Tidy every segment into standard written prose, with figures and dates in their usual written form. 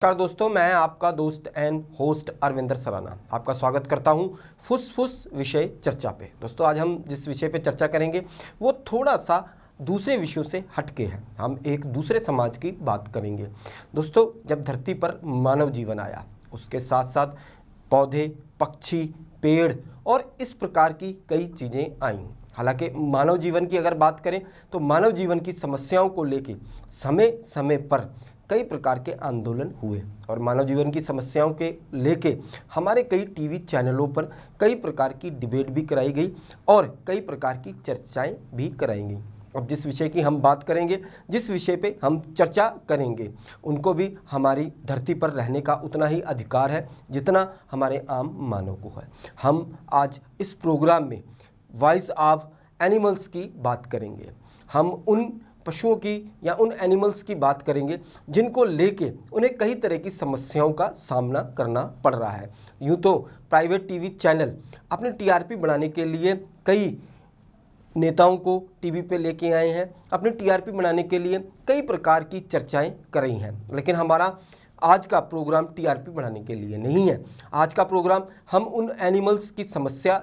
नमस्कार दोस्तों, मैं आपका दोस्त एंड होस्ट अरविंदर सराना आपका स्वागत करता हूं फुस विषय चर्चा पे। दोस्तों, आज हम जिस विषय पे चर्चा करेंगे वो थोड़ा सा दूसरे विषयों से हटके है। हम एक दूसरे समाज की बात करेंगे। दोस्तों, जब धरती पर मानव जीवन आया, उसके साथ साथ पौधे, पक्षी, पेड़ और इस प्रकार की कई चीज़ें आईं। हालांकि मानव जीवन की अगर बात करें तो मानव जीवन की समस्याओं को लेके समय समय पर कई प्रकार के आंदोलन हुए और मानव जीवन की समस्याओं के लेके हमारे कई टीवी चैनलों पर कई प्रकार की डिबेट भी कराई गई और कई प्रकार की चर्चाएं भी कराई गई। अब जिस विषय की हम बात करेंगे, जिस विषय पे हम चर्चा करेंगे, उनको भी हमारी धरती पर रहने का उतना ही अधिकार है जितना हमारे आम मानव को है। हम आज इस प्रोग्राम में वॉइस ऑफ एनिमल्स की बात करेंगे। हम उन पशुओं की या उन एनिमल्स की बात करेंगे जिनको लेके उन्हें कई तरह की समस्याओं का सामना करना पड़ रहा है। यूँ तो प्राइवेट टीवी चैनल अपने टीआरपी बढ़ाने के लिए कई नेताओं को टीवी पे लेके आए हैं, अपने टीआरपी बनाने के लिए कई प्रकार की चर्चाएं कर रही हैं, लेकिन हमारा आज का प्रोग्राम टीआरपी बढ़ाने के लिए नहीं है। आज का प्रोग्राम हम उन एनिमल्स की समस्या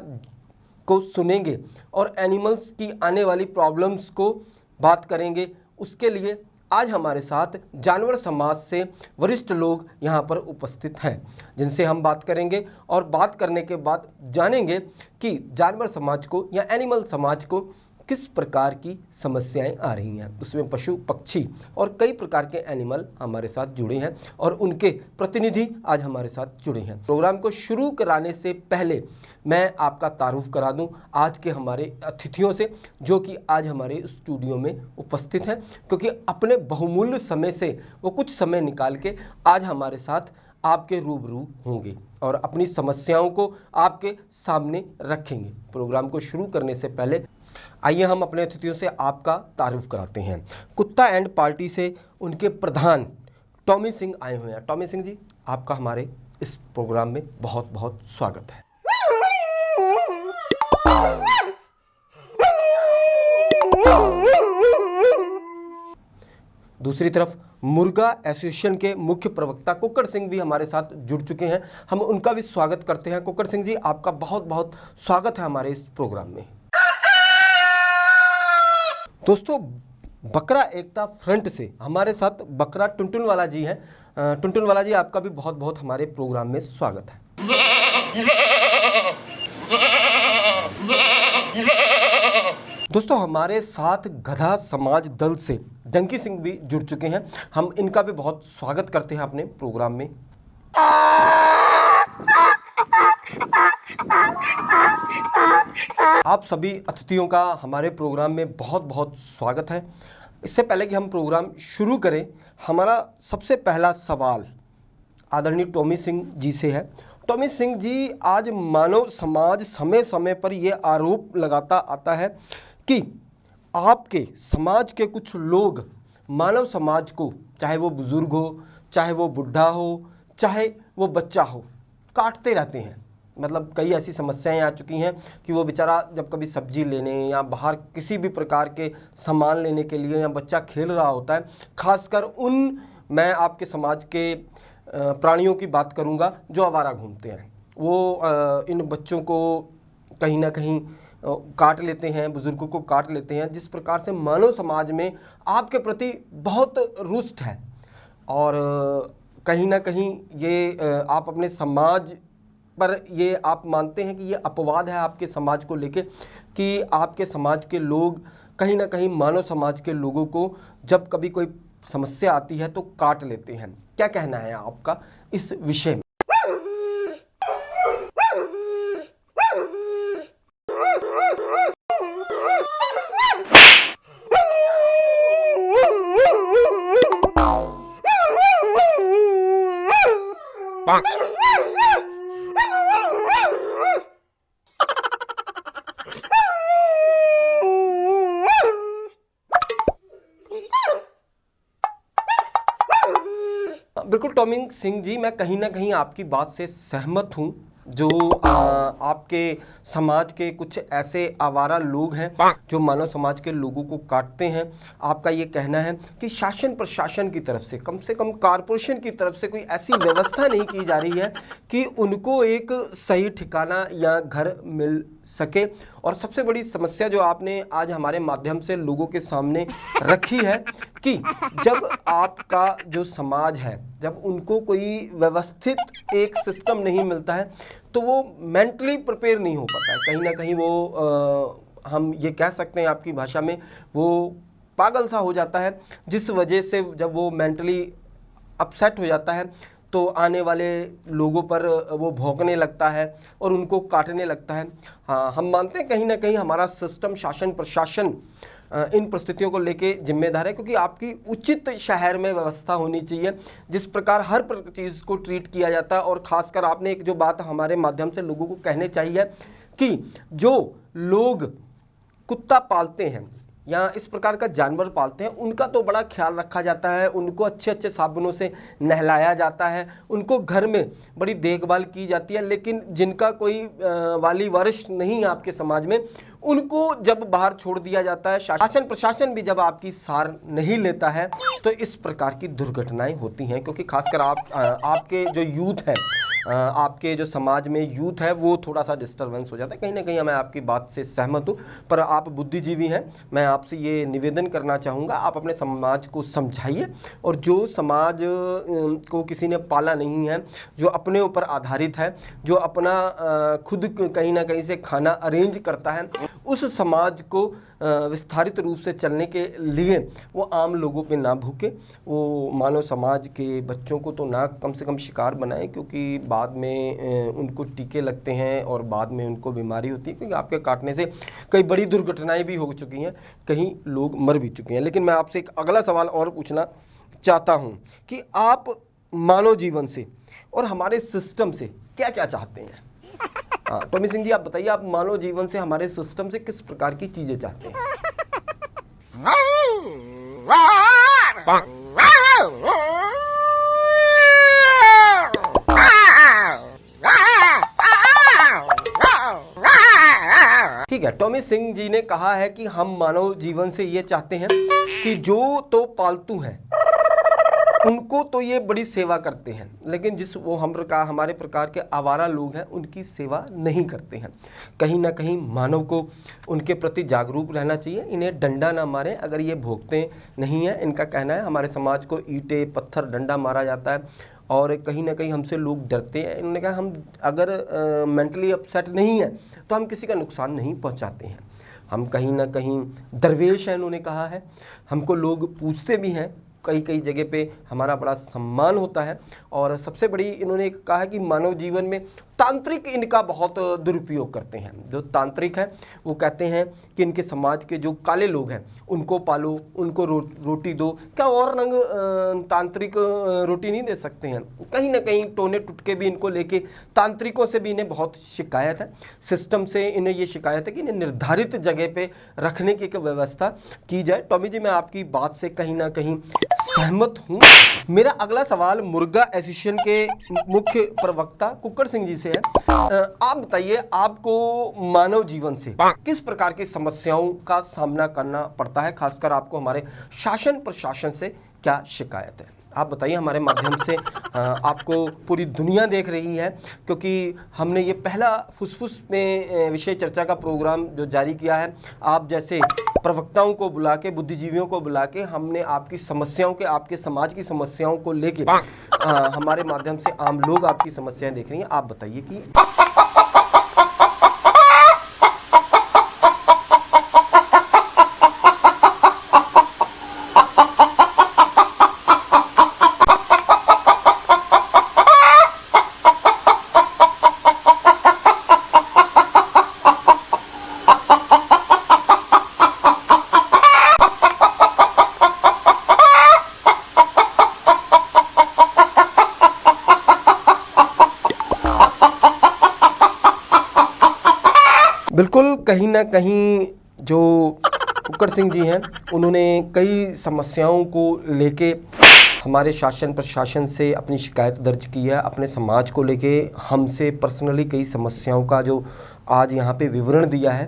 को सुनेंगे और एनिमल्स की आने वाली प्रॉब्लम्स को बात करेंगे। उसके लिए आज हमारे साथ जानवर समाज से वरिष्ठ लोग यहाँ पर उपस्थित हैं जिनसे हम बात करेंगे और बात करने के बाद जानेंगे कि जानवर समाज को या एनिमल समाज को किस प्रकार की समस्याएं आ रही हैं। उसमें पशु, पक्षी और कई प्रकार के एनिमल हमारे साथ जुड़े हैं और उनके प्रतिनिधि आज हमारे साथ जुड़े हैं। प्रोग्राम को शुरू कराने से पहले मैं आपका तारुफ करा दूं आज के हमारे अतिथियों से, जो कि आज हमारे स्टूडियो में उपस्थित हैं, क्योंकि अपने बहुमूल्य समय से वो कुछ समय निकाल के आज हमारे साथ आपके रूबरू होंगे और अपनी समस्याओं को आपके सामने रखेंगे। प्रोग्राम को शुरू करने से पहले आइए हम अपने अतिथियों से आपका तारुफ कराते हैं। कुत्ता एंड पार्टी से उनके प्रधान टॉमी सिंह आए हुए हैं। टॉमी सिंह जी, आपका हमारे इस प्रोग्राम में बहुत बहुत स्वागत है। दूसरी तरफ मुर्गा एसोसिएशन के मुख्य प्रवक्ता कुक्कड़ सिंह भी हमारे साथ जुड़ चुके हैं। हम उनका भी स्वागत करते हैं। कुक्कड़ सिंह जी, आपका बहुत बहुत स्वागत है हमारे इस प्रोग्राम में। दोस्तों, बकरा एकता फ्रंट से हमारे साथ बकरा टुनटुन वाला जी हैं। टुनटुन वाला जी, आपका भी बहुत बहुत हमारे प्रोग्राम में स्वागत है। दोस्तों, हमारे साथ गधा समाज दल से डंकी सिंह भी जुड़ चुके हैं। हम इनका भी बहुत स्वागत करते हैं अपने प्रोग्राम में। आप सभी अतिथियों का हमारे प्रोग्राम में बहुत बहुत स्वागत है। इससे पहले कि हम प्रोग्राम शुरू करें, हमारा सबसे पहला सवाल आदरणीय टॉमी सिंह जी से है। टॉमी सिंह जी, आज मानव समाज समय समय पर यह आरोप लगाता आता है कि आपके समाज के कुछ लोग मानव समाज को, चाहे वो बुजुर्ग हो, चाहे वो बुढ़ा हो, चाहे वो बच्चा हो, काटते रहते हैं। मतलब कई ऐसी समस्याएं आ चुकी हैं कि वो बेचारा जब कभी सब्जी लेने या बाहर किसी भी प्रकार के सामान लेने के लिए या बच्चा खेल रहा होता है, खासकर मैं आपके समाज के प्राणियों की बात करूंगा जो आवारा घूमते हैं। वो इन बच्चों को कहीं ना कहीं काट लेते हैं, बुजुर्गों को काट लेते हैं। जिस प्रकार से मानव समाज में आपके प्रति बहुत रुष्ट है और कहीं ना कहीं ये आप अपने समाज पर ये आप मानते हैं कि ये अपवाद है आपके समाज को लेके कि आपके समाज के लोग कहीं ना कहीं मानव समाज के लोगों को जब कभी कोई समस्या आती है तो काट लेते हैं। क्या कहना है आपका इस विषय में? बिल्कुल टॉमी सिंह जी, मैं कहीं ना कहीं आपकी बात से सहमत हूँ। जो आपके समाज के कुछ ऐसे आवारा लोग हैं जो मानव समाज के लोगों को काटते हैं, आपका ये कहना है कि शासन प्रशासन की तरफ से कम कारपोरेशन की तरफ से कोई ऐसी व्यवस्था नहीं की जा रही है कि उनको एक सही ठिकाना या घर मिल सके। और सबसे बड़ी समस्या जो आपने आज हमारे माध्यम से लोगों के सामने रखी है कि जब आपका जो समाज है, जब उनको कोई व्यवस्थित एक सिस्टम नहीं मिलता है तो वो मेंटली प्रिपेयर नहीं हो पाता है। कहीं ना कहीं वो हम ये कह सकते हैं आपकी भाषा में, वो पागल सा हो जाता है, जिस वजह से जब वो मेंटली अपसेट हो जाता है तो आने वाले लोगों पर वो भौंकने लगता है और उनको काटने लगता है। हाँ, हम मानते हैं कहीं ना कहीं हमारा सिस्टम, शासन प्रशासन इन परिस्थितियों को लेके जिम्मेदार है, क्योंकि आपकी उचित शहर में व्यवस्था होनी चाहिए जिस प्रकार हर चीज़ को ट्रीट किया जाता है। और ख़ासकर आपने एक जो बात हमारे माध्यम से लोगों को कहने चाहिए कि जो लोग कुत्ता पालते हैं या इस प्रकार का जानवर पालते हैं, उनका तो बड़ा ख्याल रखा जाता है, उनको अच्छे अच्छे साबुनों से नहलाया जाता है, उनको घर में बड़ी देखभाल की जाती है। लेकिन जिनका कोई वाली वारिस नहीं है आपके समाज में, उनको जब बाहर छोड़ दिया जाता है, शासन प्रशासन भी जब आपकी सार नहीं लेता है, तो इस प्रकार की दुर्घटनाएं होती हैं। क्योंकि खासकर आपके जो यूथ है, आपके जो समाज में यूथ है, वो थोड़ा सा डिस्टर्बेंस हो जाता है। कहीं ना कहीं मैं आपकी बात से सहमत हूँ, पर आप बुद्धिजीवी हैं, मैं आपसे ये निवेदन करना चाहूँगा, आप अपने समाज को समझाइए। और जो समाज को किसी ने पाला नहीं है, जो अपने ऊपर आधारित है, जो अपना खुद कहीं ना कहीं से खाना अरेंज करता है, उस समाज को विस्तारित रूप से चलने के लिए वो आम लोगों पे ना भूके, वो मानव समाज के बच्चों को तो ना कम से कम शिकार बनाए, क्योंकि बाद में उनको टीके लगते हैं और बाद में उनको बीमारी होती है। क्योंकि आपके काटने से कई बड़ी दुर्घटनाएं भी हो चुकी हैं, कहीं लोग मर भी चुके हैं। लेकिन मैं आपसे एक अगला सवाल और पूछना चाहता हूँ कि आप मानव जीवन से और हमारे सिस्टम से क्या क्या चाहते हैं? हाँ, टॉमी सिंह जी, आप बताइए, आप मानव जीवन से, हमारे सिस्टम से किस प्रकार की चीजें चाहते हैं? ठीक है, टॉमी सिंह जी ने कहा है कि हम मानव जीवन से ये चाहते हैं कि जो तो पालतू हैं उनको तो ये बड़ी सेवा करते हैं, लेकिन जिस वो हमारे प्रकार के आवारा लोग हैं, उनकी सेवा नहीं करते हैं। कहीं ना कहीं मानव को उनके प्रति जागरूक रहना चाहिए, इन्हें डंडा ना मारें अगर ये भोगते नहीं हैं। इनका कहना है हमारे समाज को ईंटे पत्थर डंडा मारा जाता है और कहीं ना कहीं हमसे लोग डरते हैं। इन्होंने कहा हम अगर मेंटली अपसेट नहीं है तो हम किसी का नुकसान नहीं पहुँचाते हैं, हम कहीं ना कहीं दरवेश हैं, इन्होंने कहा है। हमको लोग पूछते भी हैं, कई कई जगह पे हमारा बड़ा सम्मान होता है। और सबसे बड़ी इन्होंने कहा है कि मानव जीवन में तांत्रिक इनका बहुत दुरुपयोग करते हैं। जो तांत्रिक है वो कहते हैं कि इनके समाज के जो काले लोग हैं उनको पालो, उनको रोटी दो। क्या और रंग तांत्रिक रोटी नहीं दे सकते हैं? कहीं ना कहीं टोने टुटके भी इनको लेके तांत्रिकों से भी इन्हें बहुत शिकायत है। सिस्टम से इन्हें ये शिकायत है कि इन्हें निर्धारित जगह पे रखने की व्यवस्था की जाए। टॉमी जी, मैं आपकी बात से कहीं ना कहीं सहमत हूँ। मेरा अगला सवाल मुर्गा एसोसिएशन के मुख्य प्रवक्ता कुक्कड़ सिंह जी से है। आप बताइए, आपको मानव जीवन से किस प्रकार की समस्याओं का सामना करना पड़ता है? खासकर आपको हमारे शासन प्रशासन से क्या शिकायत है? आप बताइए। हमारे माध्यम से आपको पूरी दुनिया देख रही है, क्योंकि हमने ये पहला फुसफुस में विषय चर्चा का प्रोग्राम जो जारी किया है, आप जैसे प्रवक्ताओं को बुला के, बुद्धिजीवियों को बुला के हमने आपकी समस्याओं के, आपके समाज की समस्याओं को लेके हमारे माध्यम से आम लोग आपकी समस्याएं देख रही हैं। आप बताइए कि बिल्कुल, कहीं ना कहीं जो कुक्कड़ सिंह जी हैं उन्होंने कई समस्याओं को लेके हमारे शासन प्रशासन से अपनी शिकायत दर्ज की है। अपने समाज को लेके हमसे पर्सनली कई समस्याओं का जो आज यहाँ पे विवरण दिया है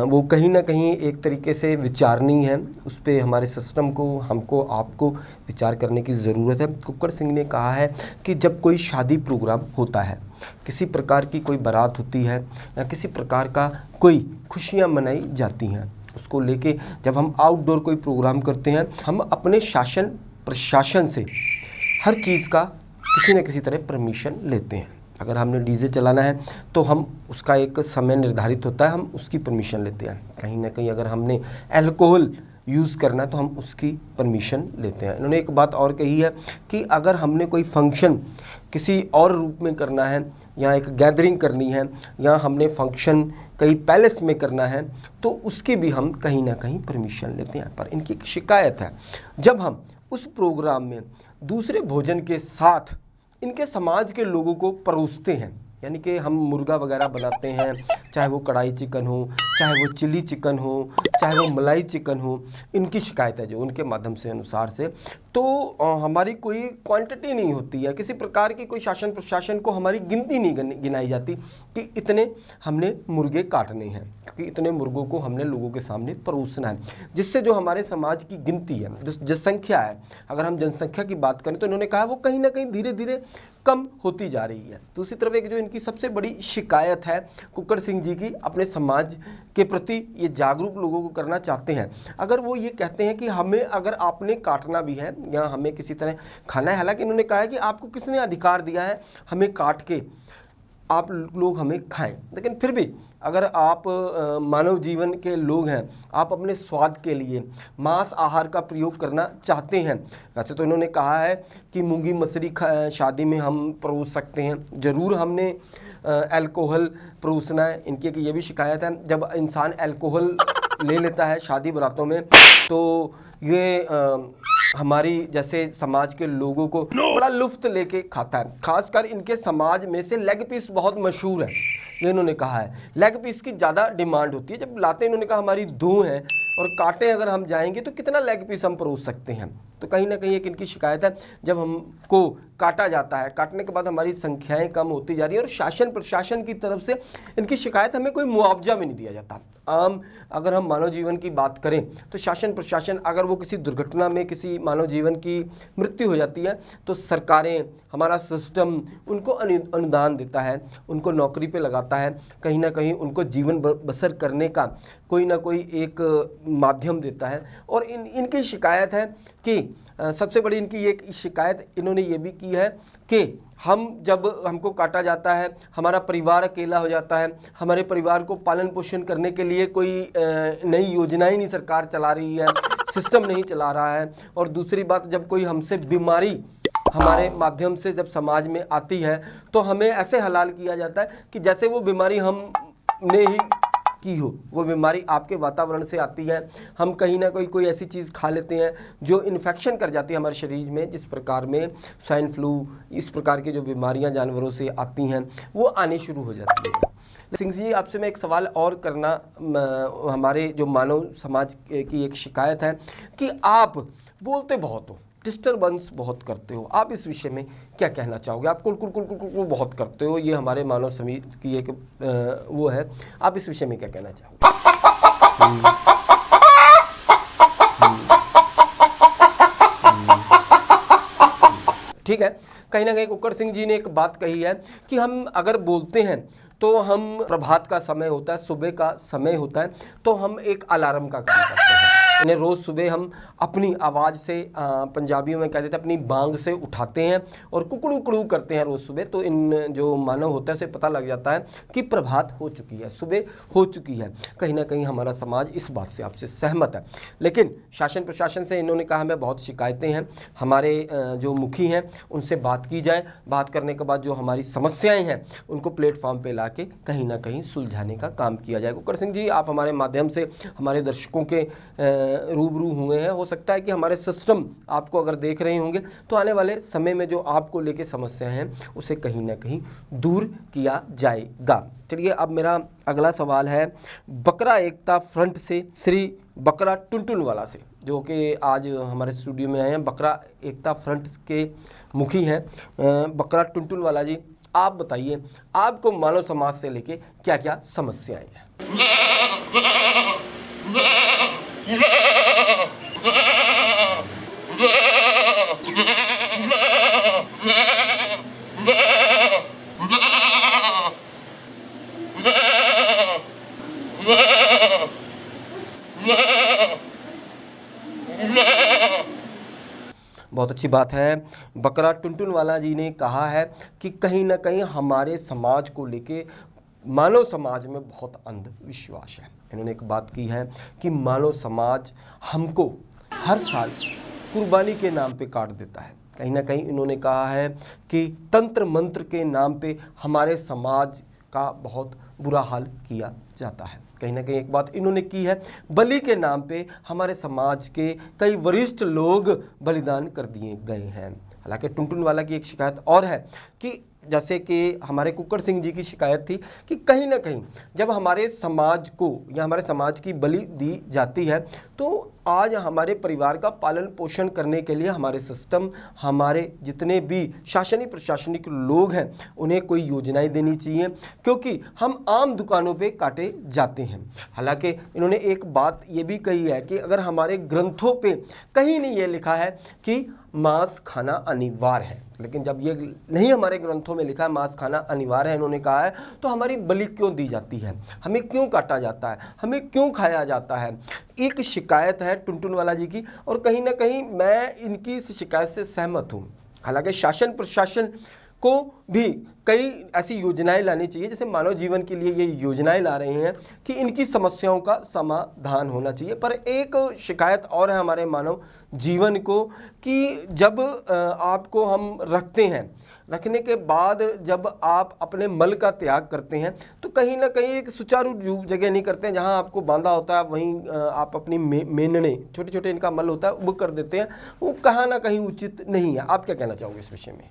वो कहीं ना कहीं एक तरीके से विचारणीय है। उस पर हमारे सिस्टम को, हमको, आपको विचार करने की ज़रूरत है। कुक्कड़ सिंह ने कहा है कि जब कोई शादी प्रोग्राम होता है, किसी प्रकार की कोई बारात होती है या किसी प्रकार का कोई खुशियाँ मनाई जाती हैं, उसको लेके जब हम आउटडोर कोई प्रोग्राम करते हैं, हम अपने शासन प्रशासन से हर चीज़ का किसी न किसी तरह परमिशन लेते हैं। अगर हमने डीजे चलाना है तो हम उसका एक समय निर्धारित होता है, हम उसकी परमिशन लेते हैं। कहीं ना कहीं अगर हमने अल्कोहल यूज़ करना है तो हम उसकी परमिशन लेते हैं। इन्होंने एक बात और कही है कि अगर हमने कोई फंक्शन किसी और रूप में करना है या एक गैदरिंग करनी है या हमने फंक्शन कहीं पैलेस में करना है तो उसकी भी हम कहीं ना कहीं परमिशन लेते हैं। पर इनकी एक शिकायत है, जब हम उस प्रोग्राम में दूसरे भोजन के साथ इनके समाज के लोगों को परोसते हैं, यानी कि हम मुर्गा वगैरह बनाते हैं, चाहे वो कढ़ाई चिकन हो, चाहे वो चिली चिकन हो, चाहे वो मलाई चिकन हो, इनकी शिकायत है जो उनके माध्यम से अनुसार से तो हमारी कोई क्वांटिटी नहीं होती है, किसी प्रकार की कोई शासन प्रशासन को हमारी गिनती नहीं गिनाई जाती कि इतने हमने मुर्गे काटने हैं, क्योंकि इतने मुर्गों को हमने लोगों के सामने परोसना है, जिससे जो हमारे समाज की गिनती है, जो जनसंख्या है, अगर हम जनसंख्या की बात करें तो इन्होंने कहा वो कहीं ना कहीं धीरे धीरे कम होती जा रही है। दूसरी तरफ एक जो इनकी सबसे बड़ी शिकायत है कुक्कड़ सिंह जी की, अपने समाज के प्रति ये जागरूक लोगों को करना चाहते हैं। अगर वो ये कहते हैं कि हमें अगर आपने काटना भी है या हमें किसी तरह खाना है, हालांकि इन्होंने कहा है कि आपको किसने अधिकार दिया है हमें काट के आप लोग हमें खाएं, लेकिन फिर भी अगर आप मानव जीवन के लोग हैं, आप अपने स्वाद के लिए मांस आहार का प्रयोग करना चाहते हैं। वैसे तो इन्होंने कहा है कि मूंगी मसरी शादी में हम परोस सकते हैं, ज़रूर हमने अल्कोहल परोसना है। इनकी एक ये भी शिकायत है, जब इंसान अल्कोहल ले लेता है शादी बारातों में तो ये हमारी जैसे समाज के लोगों को बड़ा लुफ्त लेके खाता है। खासकर इनके समाज में से लेग पीस बहुत मशहूर है, ये इन्होंने कहा है, लेग पीस की ज़्यादा डिमांड होती है। जब लाते इन्होंने कहा हमारी दो हैं और काटे अगर हम जाएंगे तो कितना लेग पीस हम परोस सकते हैं। तो कहीं ना कहीं एक इनकी शिकायत है, जब हमको काटा जाता है, काटने के बाद हमारी संख्याएं कम होती जा रही है और शासन प्रशासन की तरफ से इनकी शिकायत हमें कोई मुआवजा भी नहीं दिया जाता। आम अगर हम मानव जीवन की बात करें तो शासन प्रशासन अगर वो किसी दुर्घटना में किसी मानव जीवन की मृत्यु हो जाती है तो सरकारें, हमारा सिस्टम उनको अनुदान देता है, उनको नौकरी पे लगाता है, कहीं ना कहीं उनको जीवन बसर करने का कोई ना कोई एक माध्यम देता है। और इनकी शिकायत है कि सबसे बड़ी इनकी एक शिकायत इन्होंने ये भी की है कि हम जब हमको काटा जाता है, हमारा परिवार अकेला हो जाता है, हमारे परिवार को पालन पोषण करने के लिए कोई नई योजनाएं नहीं सरकार चला रही है, सिस्टम नहीं चला रहा है। और दूसरी बात, जब कोई हमसे बीमारी हमारे माध्यम से जब समाज में आती है तो हमें ऐसे हलाल किया जाता है कि जैसे वो बीमारी हमने ही की हो, वो बीमारी आपके वातावरण से आती है। हम कहीं ना कोई ऐसी चीज़ खा लेते हैं जो इन्फेक्शन कर जाती है हमारे शरीर में, जिस प्रकार में स्वाइन फ्लू, इस प्रकार की जो बीमारियां जानवरों से आती हैं वो आने शुरू हो जाती है। सिंह जी, आपसे मैं एक सवाल और करना, हमारे जो मानव समाज की एक शिकायत है कि आप बोलते बहुत हो, डिस्टर्बेंस बहुत करते हो, आप इस विषय में क्या कहना चाहोगे? आप कुल कुल कुल कुल कुल बहुत करते हो, ये हमारे मानव समाज की एक वो है, आप इस विषय में क्या कहना चाहोगे? ठीक है, कहीं ना कहीं कुक्कड़ सिंह जी ने एक बात कही है कि हम अगर बोलते हैं तो हम प्रभात का समय होता है, सुबह का समय होता है, तो हम एक अलार्म का काम करते हैं। इन्हें रोज़ सुबह हम अपनी आवाज़ से, पंजाबियों में कह देते हैं, अपनी बांग से उठाते हैं और कुकड़ू कुकड़ू करते हैं रोज़ सुबह। तो इन जो मानव होता है उसे पता लग जाता है कि प्रभात हो चुकी है, सुबह हो चुकी है। कहीं ना कहीं हमारा समाज इस बात से आपसे सहमत है। लेकिन शासन प्रशासन से इन्होंने कहा हमें बहुत शिकायतें हैं, हमारे जो मुखी हैं उनसे बात की जाए, बात करने के बाद जो हमारी समस्याएँ हैं उनको प्लेटफॉर्म पर ला के कहीं ना कहीं सुलझाने का काम किया जाए। कुक्कड़ सिंह जी, आप हमारे माध्यम से हमारे दर्शकों के रूबरू हुए हैं, हो सकता है कि हमारे सिस्टम आपको अगर देख रहे होंगे तो आने वाले समय में जो आपको लेके समस्याएं हैं उसे कहीं ना कहीं दूर किया जाएगा। चलिए, अब मेरा अगला सवाल है बकरा एकता फ्रंट से श्री बकरा टुनटुन वाला से। जो कि आज हमारे स्टूडियो में आए हैं, बकरा एकता फ्रंट के मुखी हैं। बकरा टुनटुनवाला जी, आप बताइए, आपको मानव समाज से लेके क्या क्या समस्याएं हैं? बहुत अच्छी बात है। बकरा टुनटुनवाला जी ने कहा है कि कहीं ना कहीं हमारे समाज को लेके मानव समाज में बहुत अंधविश्वास है। इन्होंने एक बात की है कि मानव समाज हमको हर साल कुर्बानी के नाम पे काट देता है। कहीं ना कहीं इन्होंने कहा है कि तंत्र मंत्र के नाम पे हमारे समाज का बहुत बुरा हाल किया जाता है। कहीं ना कहीं एक बात इन्होंने की है, बलि के नाम पे हमारे समाज के कई वरिष्ठ लोग बलिदान कर दिए गए हैं। हालांकि टुनटुनवाला की एक शिकायत और है कि जैसे कि हमारे कुक्कड़ सिंह जी की शिकायत थी कि कहीं ना कहीं जब हमारे समाज को या हमारे समाज की बलि दी जाती है तो आज हमारे परिवार का पालन पोषण करने के लिए हमारे सिस्टम, हमारे जितने भी शासनिक प्रशासनिक लोग हैं उन्हें कोई योजनाएं देनी चाहिए, क्योंकि हम आम दुकानों पे काटे जाते हैं। हालांकि इन्होंने एक बात ये भी कही है कि अगर हमारे ग्रंथों पे कहीं नहीं ये लिखा है कि मांस खाना अनिवार्य है, लेकिन जब ये नहीं हमारे ग्रंथों में लिखा है मांस खाना अनिवार्य है, इन्होंने कहा है, तो हमारी बलि क्यों दी जाती है, हमें क्यों काटा जाता है, हमें क्यों खाया जाता है। एक शिकायत है टुनटुनवाला जी की, और कहीं ना कहीं मैं इनकी इस शिकायत से सहमत हूँ। हालांकि शासन प्रशासन को भी कई ऐसी योजनाएं लानी चाहिए, जैसे मानव जीवन के लिए ये योजनाएं ला रहे हैं कि इनकी समस्याओं का समाधान होना चाहिए। पर एक शिकायत और है हमारे मानव जीवन को कि जब आपको हम रखते हैं, रखने के बाद जब आप अपने मल का त्याग करते हैं तो कहीं ना कहीं एक सुचारू जगह नहीं करते हैं। जहां आपको बांधा होता है वहीं आप अपनी मेनने, छोटे छोटे इनका मल होता है, वो कर देते हैं। वो कहीं ना कहीं उचित नहीं है। आप क्या कहना चाहोगे इस विषय में?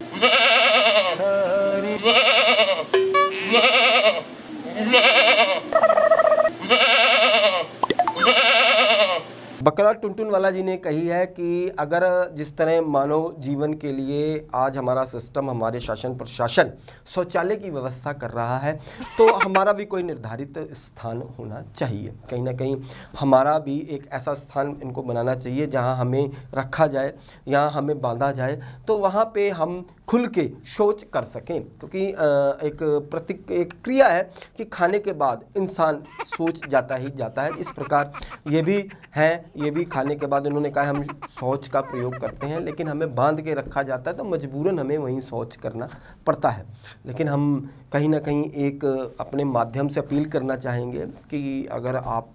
बकरा टुनटुनवाला जी ने कही है कि अगर जिस तरह मानव जीवन के लिए आज हमारा सिस्टम, हमारे शासन प्रशासन शौचालय की व्यवस्था कर रहा है, तो हमारा भी कोई निर्धारित स्थान होना चाहिए। कहीं ना कहीं हमारा भी एक ऐसा स्थान इनको बनाना चाहिए जहां हमें रखा जाए, यहाँ हमें बांधा जाए, तो वहाँ पे हम खुल के शौच कर सकें। क्योंकि एक क्रिया है कि खाने के बाद इंसान सोच जाता ही जाता है। इस प्रकार ये भी है, ये भी खाने के बाद इन्होंने कहा हम शौच का प्रयोग करते हैं, लेकिन हमें बांध के रखा जाता है तो मजबूरन हमें वहीं शौच करना पड़ता है। लेकिन हम कहीं ना कहीं एक अपने माध्यम से अपील करना चाहेंगे कि अगर आप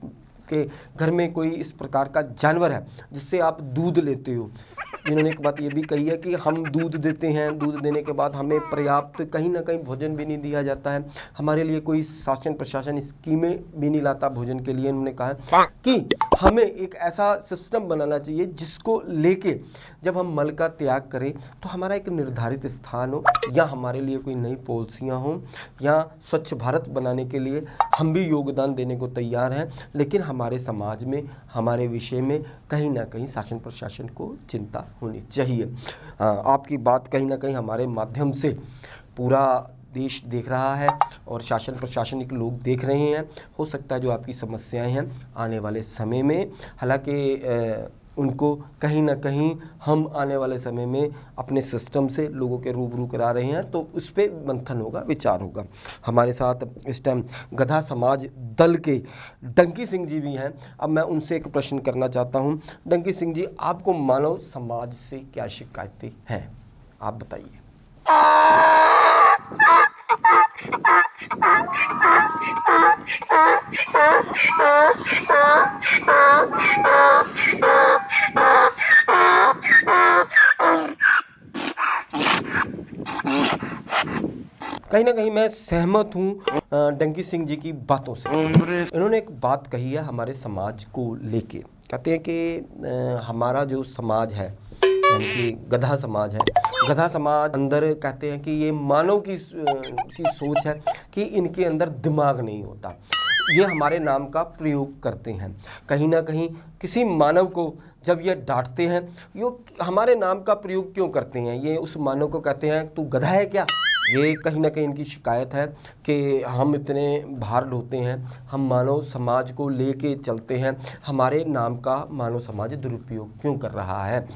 के घर में कोई इस प्रकार का जानवर है जिससे आप दूध लेते हो, इन्होंने एक बात ये भी कही है कि हम दूध देते हैं, दूध देने के बाद हमें पर्याप्त कहीं ना कहीं भोजन भी नहीं दिया जाता है, हमारे लिए कोई शासन प्रशासन स्कीमें भी नहीं लाता भोजन के लिए। इन्होंने कहा है कि हमें एक ऐसा सिस्टम बनाना चाहिए जिसको लेके जब हम मल का त्याग करें तो हमारा एक निर्धारित स्थान हो, या हमारे लिए कोई नई पॉलिसियाँ हों, या स्वच्छ भारत बनाने के लिए हम भी योगदान देने को तैयार हैं। लेकिन हमारे समाज में, हमारे विषय में कहीं ना कहीं शासन प्रशासन को चिंता होनी चाहिए। आपकी बात कहीं ना कहीं हमारे माध्यम से पूरा देश देख रहा है और शासन प्रशासनिक लोग देख रहे हैं। हो सकता है जो आपकी समस्याएं हैं आने वाले समय में, हालांकि उनको कहीं ना कहीं हम आने वाले समय में अपने सिस्टम से लोगों के रूबरू करा रहे हैं, तो उस पर मंथन होगा, विचार होगा। हमारे साथ इस टाइम गधा समाज दल के डंकी सिंह जी भी हैं। अब मैं उनसे एक प्रश्न करना चाहता हूं। डंकी सिंह जी, आपको मानव समाज से क्या शिकायतें हैं, आप बताइए। कहीं ना कहीं मैं सहमत हूँ डंकी सिंह जी की बातों से। इन्होंने एक बात कही है हमारे समाज को लेके, कहते हैं कि हमारा जो समाज है, यानी कि गधा समाज है, गधा समाज अंदर कहते हैं कि ये मानव की सोच है कि इनके अंदर दिमाग नहीं होता। ये हमारे नाम का प्रयोग करते हैं। कहीं ना कहीं किसी मानव को जब ये डांटते हैं, ये हमारे नाम का प्रयोग क्यों करते हैं, ये उस मानव को कहते हैं तू गधा है क्या। ये कहीं ना कहीं इनकी शिकायत है कि हम इतने भार ढोते हैं, हम मानव समाज को लेके चलते हैं, हमारे नाम का मानव समाज दुरुपयोग क्यों कर रहा है,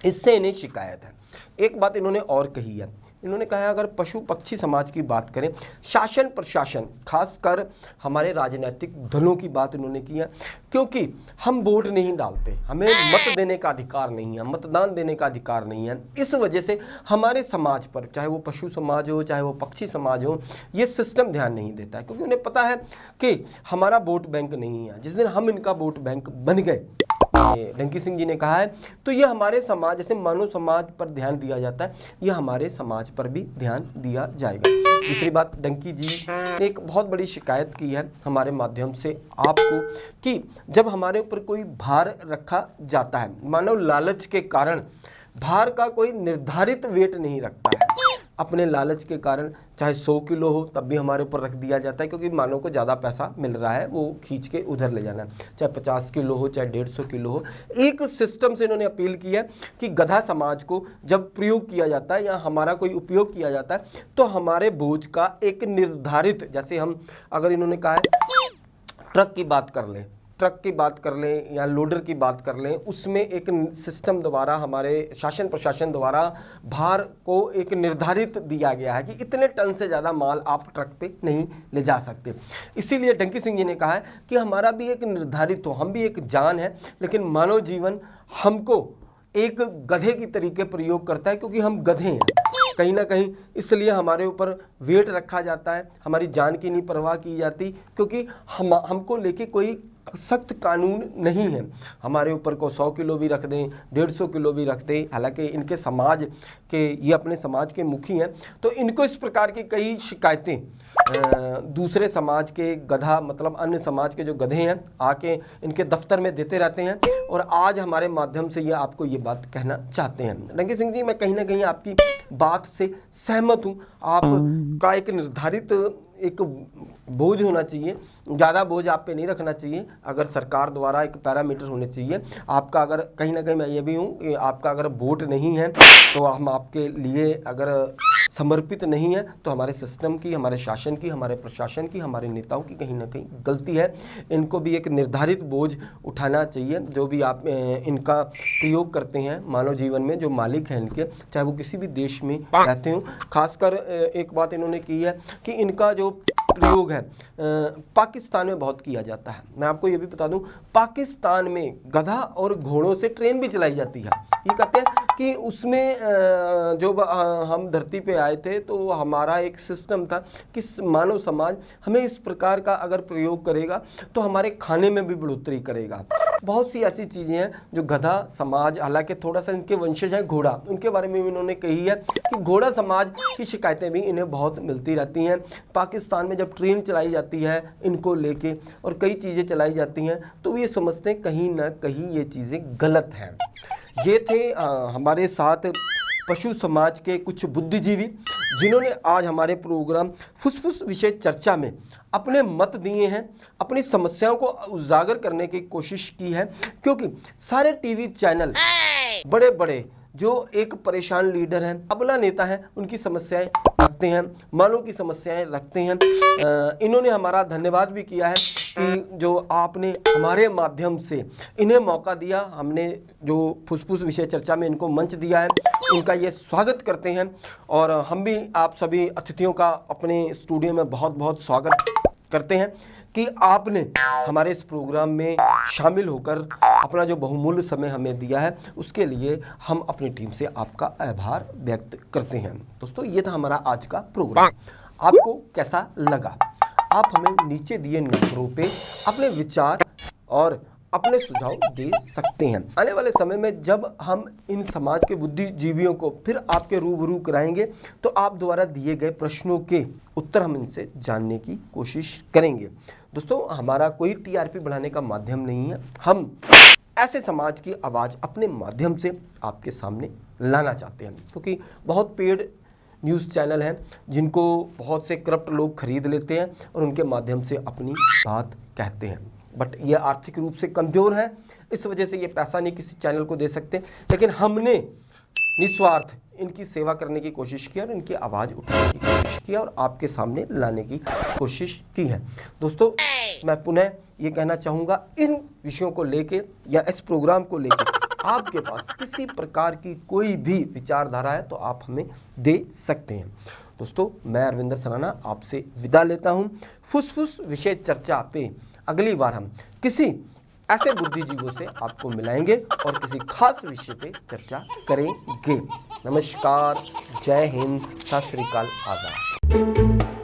इससे इन्हें शिकायत है। एक बात इन्होंने और कही है, इन्होंने कहा है अगर पशु पक्षी समाज की बात करें, शासन प्रशासन, खासकर हमारे राजनीतिक दलों की बात इन्होंने की है, क्योंकि हम वोट नहीं डालते, हमें मत देने का अधिकार नहीं है, मतदान देने का अधिकार नहीं है, इस वजह से हमारे समाज पर, चाहे वो पशु समाज हो चाहे वो पक्षी समाज हो, ये सिस्टम ध्यान नहीं देता है, क्योंकि उन्हें पता है कि हमारा वोट बैंक नहीं है। जिस दिन हम इनका वोट बैंक बन गए, डंकी सिंह जी ने कहा है, तो ये हमारे समाज, जैसे मानव समाज पर ध्यान दिया जाता है, ये हमारे समाज पर भी ध्यान दिया जाएगा। दूसरी बात, डंकी जी ने एक बहुत बड़ी शिकायत की है हमारे माध्यम से आपको, कि जब हमारे ऊपर कोई भार रखा जाता है, मानव लालच के कारण भार का कोई निर्धारित वेट नहीं रखता है, अपने लालच के कारण चाहे 100 किलो हो तब भी हमारे ऊपर रख दिया जाता है, क्योंकि मानव को ज़्यादा पैसा मिल रहा है, वो खींच के उधर ले जाना है, चाहे 50 किलो हो चाहे 150 किलो हो। एक सिस्टम से इन्होंने अपील की है कि गधा समाज को जब प्रयोग किया जाता है या हमारा कोई उपयोग किया जाता है, तो हमारे बोझ का एक निर्धारित, जैसे हम, अगर इन्होंने कहा है ट्रक की बात कर लें, ट्रक की बात कर लें या लोडर की बात कर लें, उसमें एक सिस्टम द्वारा, हमारे शासन प्रशासन द्वारा भार को एक निर्धारित दिया गया है कि इतने टन से ज़्यादा माल आप ट्रक पे नहीं ले जा सकते। इसीलिए डंकी सिंह जी ने कहा है कि हमारा भी एक निर्धारित हो, हम भी एक जान है, लेकिन मानव जीवन हमको एक गधे की तरीके प्रयोग करता है, क्योंकि हम गधे हैं कहीं ना कहीं, इसलिए हमारे ऊपर वेट रखा जाता है, हमारी जान की नहीं परवाह की जाती, क्योंकि हमको लेके कोई सख्त कानून नहीं है। हमारे ऊपर को 100 किलो भी रख दें, 150 किलो भी रख दें, हालांकि इनके समाज के, ये अपने समाज के मुखी हैं, तो इनको इस प्रकार की कई शिकायतें दूसरे समाज के गधा, मतलब अन्य समाज के जो गधे हैं, आके इनके दफ्तर में देते रहते हैं, और आज हमारे माध्यम से ये आपको ये बात कहना चाहते हैं। डंकी सिंह जी, मैं कहीं ना कहीं आपकी बात से सहमत हूँ, आपका एक निर्धारित एक बोझ होना चाहिए, ज़्यादा बोझ आप पे नहीं रखना चाहिए, अगर सरकार द्वारा एक पैरामीटर होने चाहिए आपका। अगर कहीं ना कहीं मैं ये भी हूँ कि आपका अगर वोट नहीं है तो हम आपके लिए अगर समर्पित नहीं है, तो हमारे सिस्टम की, हमारे शासन की, हमारे प्रशासन की, हमारे नेताओं की कहीं ना कहीं गलती है। इनको भी एक निर्धारित बोझ उठाना चाहिए, जो भी आप इनका प्रयोग करते हैं मानव जीवन में, जो मालिक हैं इनके, चाहे वो किसी भी देश में रहते हो। खासकर एक बात इन्होंने की है कि इनका जो प्रयोग है पाकिस्तान में बहुत किया जाता है। मैं आपको ये भी बता दूं, पाकिस्तान में गधा और घोड़ों से ट्रेन भी चलाई जाती है। ये कहते हैं कि उसमें जो हम धरती पे आए थे, तो हमारा एक सिस्टम था कि मानव समाज हमें इस प्रकार का अगर प्रयोग करेगा तो हमारे खाने में भी बढ़ोतरी करेगा। बहुत सी ऐसी चीज़ें हैं जो गधा समाज, हालांकि थोड़ा सा इनके वंशज है घोड़ा, उनके बारे में भी इन्होंने कही है कि घोड़ा समाज की शिकायतें भी इन्हें बहुत मिलती रहती हैं। पाकिस्तान में जब ट्रेन चलाई जाती है इनको लेके और कई चीज़ें चलाई जाती हैं, तो ये समझते हैं कहीं ना कहीं ये चीज़ें गलत हैं। ये थे हमारे साथ पशु समाज के कुछ बुद्धिजीवी, जिन्होंने आज हमारे प्रोग्राम फुसफुस विषय चर्चा में अपने मत दिए हैं, अपनी समस्याओं को उजागर करने की कोशिश की है, क्योंकि सारे टीवी चैनल बड़े बड़े जो एक परेशान लीडर हैं, अबला नेता हैं, उनकी समस्याएं रखते हैं, मानव की समस्याएं रखते हैं। इन्होंने हमारा धन्यवाद भी किया है कि जो आपने हमारे माध्यम से इन्हें मौका दिया, हमने जो फुसफुस विषय चर्चा में इनको मंच दिया है, उनका ये स्वागत करते हैं। और हम भी आप सभी अतिथियों का अपने स्टूडियो में बहुत बहुत स्वागत करते हैं कि आपने हमारे इस प्रोग्राम में शामिल होकर अपना जो बहुमूल्य समय हमें दिया है, उसके लिए हम अपनी टीम से आपका आभार व्यक्त करते हैं। दोस्तों, ये था हमारा आज का प्रोग्राम। आपको कैसा लगा? आप हमें नीचे दिए नंबरों पे अपने विचार और अपने सुझाव दे सकते हैं। आने वाले समय में जब हम इन समाज के बुद्धिजीवियों को फिर आपके रूबरू कराएंगे, तो आप द्वारा दिए गए प्रश्नों के उत्तर हम इनसे जानने की कोशिश करेंगे। दोस्तों, हमारा कोई टीआरपी बढ़ाने का माध्यम नहीं है, हम ऐसे समाज की आवाज़ अपने माध्यम से आपके सामने लाना चाहते हैं, क्योंकि बहुत पेड़ न्यूज़ चैनल हैं जिनको बहुत से करप्ट लोग खरीद लेते हैं और उनके माध्यम से अपनी बात कहते हैं, बट ये आर्थिक रूप से कमज़ोर है, इस वजह से ये पैसा नहीं किसी चैनल को दे सकते। लेकिन हमने निस्वार्थ इनकी सेवा करने की कोशिश की और इनकी आवाज़ उठाने की कोशिश की और आपके सामने लाने की कोशिश की है। दोस्तों, मैं पुनः ये कहना चाहूँगा, इन विषयों को लेके या इस प्रोग्राम को लेके आपके पास किसी प्रकार की कोई भी विचारधारा है तो आप हमें दे सकते हैं। दोस्तों, मैं अरविंदर सराना आपसे विदा लेता हूँ। फुसफुस विषय चर्चा पे अगली बार हम किसी ऐसे बुद्धिजीवियों से आपको मिलाएंगे और किसी खास विषय पे चर्चा करेंगे। नमस्कार, जय हिंद, सत श्री अकाल, आदाब।